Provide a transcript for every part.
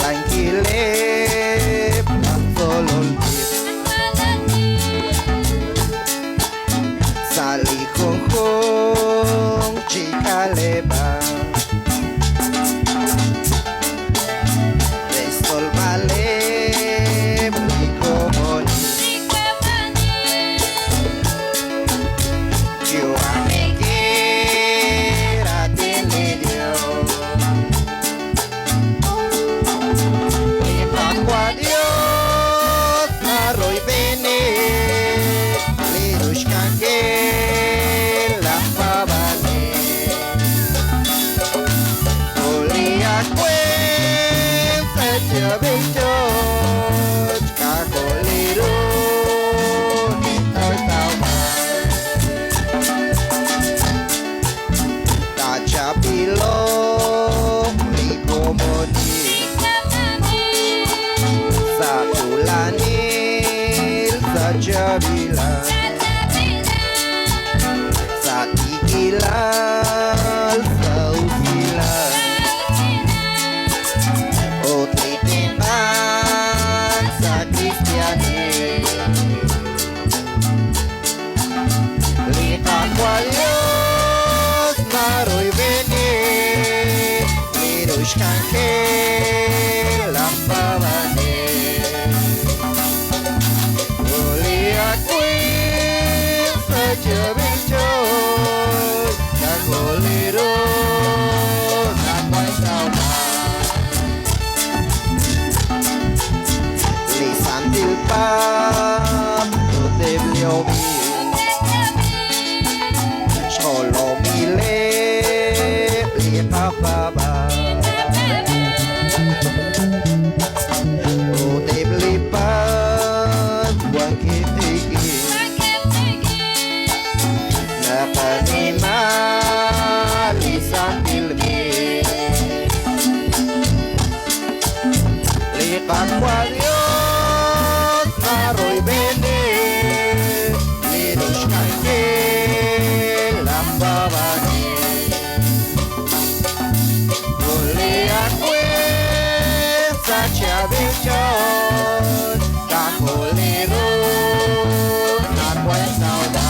Langkilip ang volunteer sa likong kong chikaleba Restol malib likon Jabila sa tikilal sa usila o titipan sa Kristiyanin litakwalios maroy bene lirush kanke lampavane Jabinchon, Nagolero, Nagwasauma Lisantil pa, Tutebliomi Sholomile, Lipapaba Tuteblipan, Wangkitiki Napanima Lisantil mi Lipakwalios Maroy bene Lirush kanke Lambavani Kuliakwe Sa Chavichon Kakolero Nagwasauma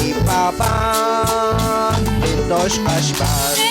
Lipapan, Pintos Kashbar